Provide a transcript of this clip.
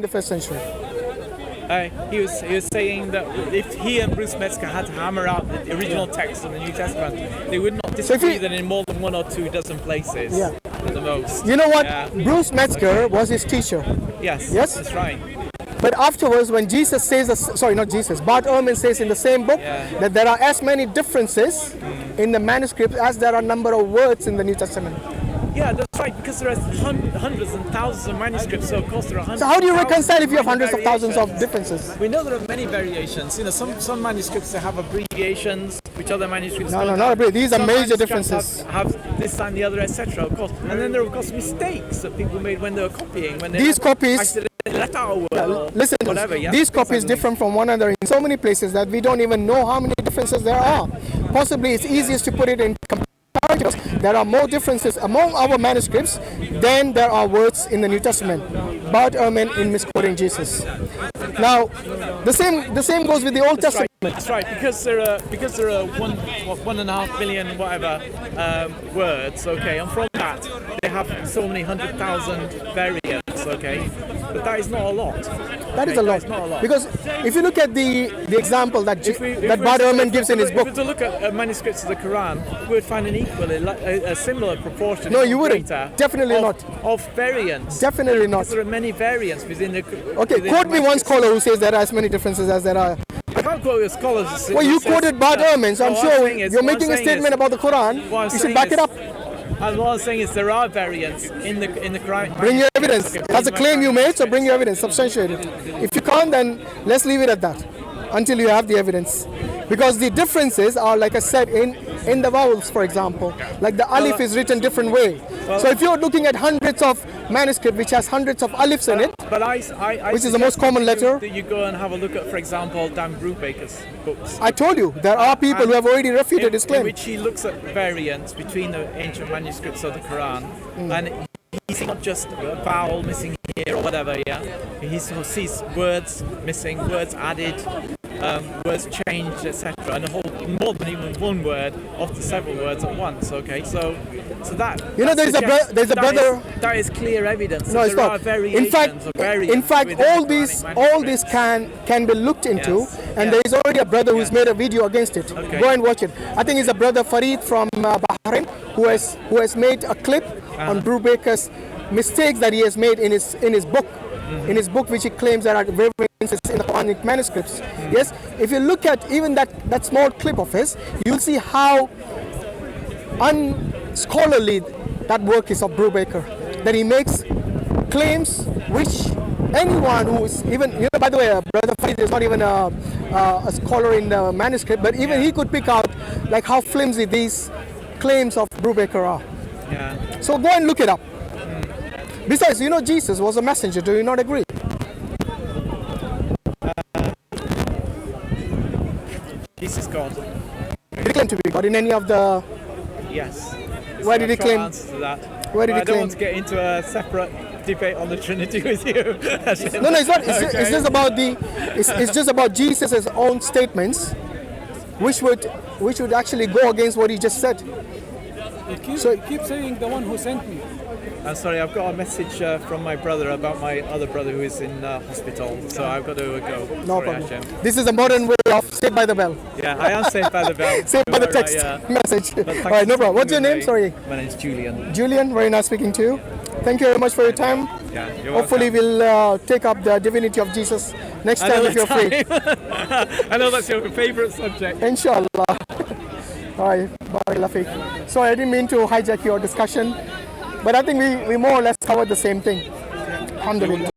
the first century? He was saying that if he and Bruce Metzger had to hammer out the original text of the New Testament, they would not disagree that in more than 1 or 2 dozen places at the most. You know what? Bruce Metzger was his teacher. Yes, yes, that's right. But afterwards, when Jesus says, sorry, not Jesus, Bart Ehrman says in the same book that there are as many differences in the manuscript as there are number of words in the New Testament. Yeah, that's right, because there are hundreds and thousands of manuscripts, so of course there are hundreds. So how do you reconcile if you have hundreds of thousands of differences? We know there are many variations. You know, some manuscripts have abbreviations, which other manuscripts not abbreviations. These are major differences. Have this and the other, etc. Of course, and then there are of course mistakes that people made when they were copying. When they these copies. Let out a word listen, whatever, these copies differ from one another in so many places that we don't even know how many differences there are. Possibly it's easiest to put it in comparatives. There are more differences among our manuscripts than there are words in the New Testament. Bart Ehrman in misquoting Jesus. Now, the same goes with the Old Testament. That's right, because there are 1.5 billion whatever words. Okay, and from that they have so many 100,000 variants. Okay, but that is not a lot. That is a lot. Not a lot. Because if you look at the example that Bart Ehrman gives in his book, if we were to look at manuscripts of the Quran, we would find a similar proportion. No, you wouldn't. Definitely not. Of variants. Definitely not. Because there are many variants within the. Okay, quote me one scholar who says there are as many differences as there are. I can't quote your scholars. Well, you quoted Bart Ehrman, so I'm sure you're making a statement about the Quran. You should back it up. And what I'm saying is there are variants in the Quran. Bring your evidence. That's a claim you made, so bring your evidence, substantiate it. If you can't, then let's leave it at that until you have the evidence. Because the differences are, like I said, in the vowels, for example. Like the alif is written different way. So if you're looking at hundreds of manuscript which has hundreds of alifs in it, which is the most common letter, that you go and have a look at, for example, Dan Brubaker's books. I told you there are people who have already refuted his claim. In which he looks at variants between the ancient manuscripts of the Quran, and he's not just a vowel missing here or whatever. He sees words missing, words added, words changed, etc., and a whole more than even one word of the several words at once. Okay, so that there's a brother. That is clear evidence. No, it's not. In fact, all this can be looked into, and there is already a brother who's made a video against it. Okay. Go and watch it. I think it's a brother Farid from Bahrain who has made a clip on Brubaker's mistakes that he has made in his book. In his book, which he claims there are variances in the Quranic manuscripts. Yes, if you look at even that small clip of his, you'll see how unscholarly that work is of Brubaker. That he makes claims which anyone who is even, by the way, Brother Farid is not even a scholar in the manuscript, but even he could pick out like how flimsy these claims of Brubaker are. Yeah. So go and look it up. Besides, Jesus was a messenger. Do you not agree? Jesus God. Did he claim to be God in any of the? Yes. Why did he claim? Answer to that. Why did he claim? I don't want to get into a separate debate on the Trinity with you. No, it's not. It's just about It's just about Jesus' own statements, which would actually go against what he just said. You keep saying the one who sent me. I'm sorry, I've got a message from my brother about my other brother who is in hospital, so I've got to go. No problem. This is a modern way of saved by the bell. Yeah, I am saved by the bell. Saved by the text message. All right, no problem. What's your name? Sorry. My name is Julian. Julian, very nice speaking to you. Thank you very much for your time. Yeah, you're Hopefully we'll take up the divinity of Jesus next time if you're free. I know that's your favourite subject. Inshallah. All right, barakallah feek. Sorry, I didn't mean to hijack your discussion. But I think we more or less covered the same thing. Alhamdulillah.